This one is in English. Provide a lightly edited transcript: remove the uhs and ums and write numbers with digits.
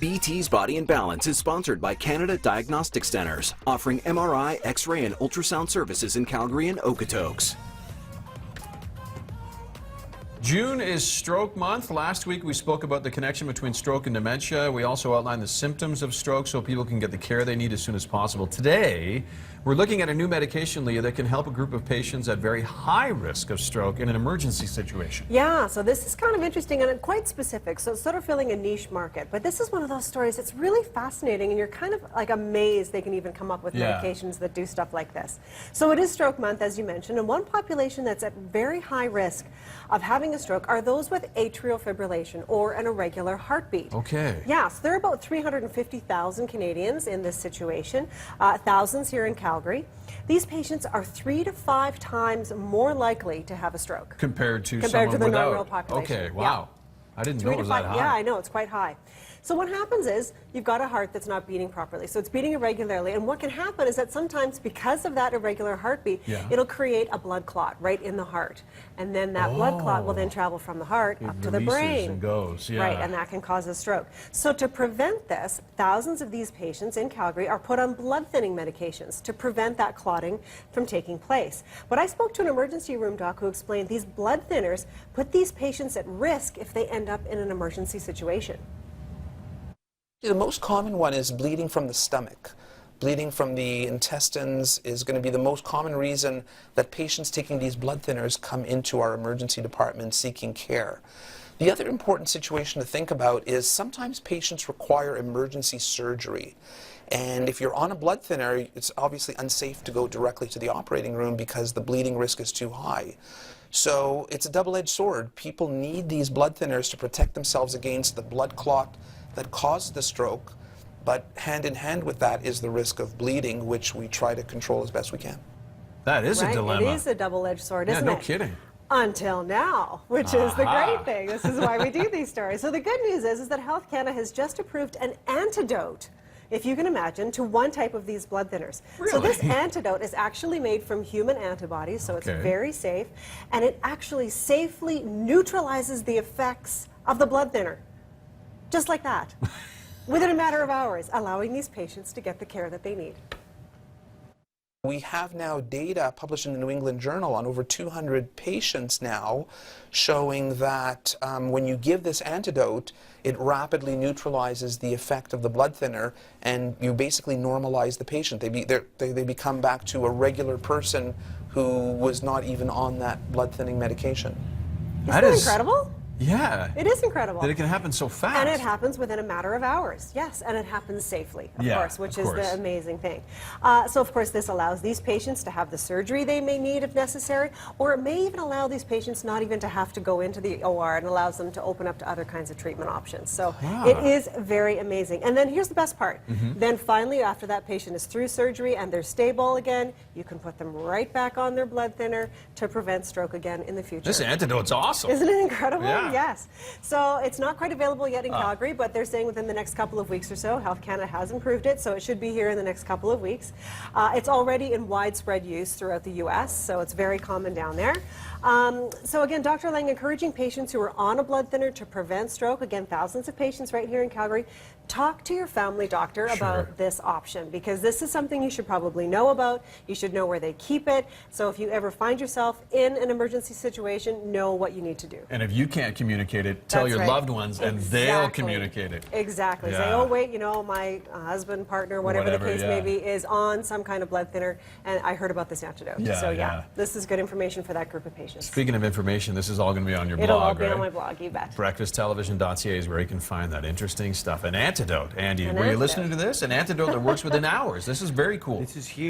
BT's Body and Balance is sponsored by Canada Diagnostic Centres, offering MRI, X-ray, and ultrasound services in Calgary and Okotoks. June is Stroke Month. Last week we spoke about the connection between stroke and dementia. We also outlined the symptoms of stroke so people can get the care they need as soon as possible. Today, we're looking at a new medication, Leah, that can help a group of patients at very high risk of stroke in an emergency situation. Yeah, so this is kind of interesting and quite specific, so it's sort of filling a niche market. But this is one of those stories that's really fascinating, and you're kind of like amazed they can even come up with medications that do stuff like this. So it is Stroke Month, as you mentioned, and one population that's at very high risk of having a stroke are those with atrial fibrillation or an irregular heartbeat. Okay. Yeah, so there are about 350,000 Canadians in this situation, thousands here in Calgary. These patients are 3 to 5 times more likely to have a stroke Compared to the without. normal population. Okay, wow. Yeah. I didn't know it was that high. Yeah, I know, it's quite high. So what happens is you've got a heart that's not beating properly. So it's beating irregularly. And what can happen is that sometimes because of that irregular heartbeat, it'll create a blood clot right in the heart. And then that blood clot will then travel from the heart up to the brain. And goes, yeah. Right, and that can cause a stroke. So to prevent this, thousands of these patients in Calgary are put on blood thinning medications to prevent that clotting from taking place. But I spoke to an emergency room doc who explained these blood thinners put these patients at risk if they end up in an emergency situation. The most common one is bleeding from the stomach. Bleeding from the intestines is going to be the most common reason that patients taking these blood thinners come into our emergency department seeking care. The other important situation to think about is sometimes patients require emergency surgery. And if you're on a blood thinner, it's obviously unsafe to go directly to the operating room because the bleeding risk is too high. So it's a double-edged sword. People need these blood thinners to protect themselves against the blood clot that caused the stroke, but hand in hand with that is the risk of bleeding, which we try to control as best we can. That is a dilemma. It is a double-edged sword, isn't it? Yeah, no kidding. Until now, which is the great thing. This is why we do these stories. So the good news is that Health Canada has just approved an antidote, if you can imagine, to one type of these blood thinners. Really? So this antidote is actually made from human antibodies, so it's very safe, and it actually safely neutralizes the effects of the blood thinner. Just like that, within a matter of hours, allowing these patients to get the care that they need. We have now data published in the New England Journal on over 200 patients now showing that when you give this antidote, it rapidly neutralizes the effect of the blood thinner and you basically normalize the patient. They become back to a regular person who was not even on that blood thinning medication. Isn't that incredible? Yeah. It is incredible. That it can happen so fast. And it happens within a matter of hours, yes, and it happens safely, of course, which is the amazing thing. So, of course, this allows these patients to have the surgery they may need if necessary, or it may even allow these patients not even to have to go into the OR and allows them to open up to other kinds of treatment options. So it is very amazing. And then here's the best part. Then finally, after that patient is through surgery and they're stable again, you can put them right back on their blood thinner to prevent stroke again in the future. This antidote's awesome. Isn't it incredible? Yeah. Yes. So it's not quite available yet in Calgary, but they're saying within the next couple of weeks or so. Health Canada has improved it, so it should be here in the next couple of weeks. It's already in widespread use throughout the U.S., so it's very common down there. So again, Dr. Lang encouraging patients who are on a blood thinner to prevent stroke. Again, thousands of patients right here in Calgary. Talk to your family doctor about this option, because this is something you should probably know about. You should know where they keep it. So if you ever find yourself in an emergency situation, know what you need to do. And if you can't communicate it, tell your loved ones and they'll communicate it. Exactly. Say, oh wait, you know, my husband, partner, whatever the case may be, is on some kind of blood thinner, and I heard about this antidote. So yeah, this is good information for that group of patients. Speaking of information, this is all going to be on your blog, It'll all be on my blog, you bet. BreakfastTelevision.ca is where you can find that interesting stuff. An antidote. Andy, were you listening to this? An antidote that works within hours. This is very cool. This is huge.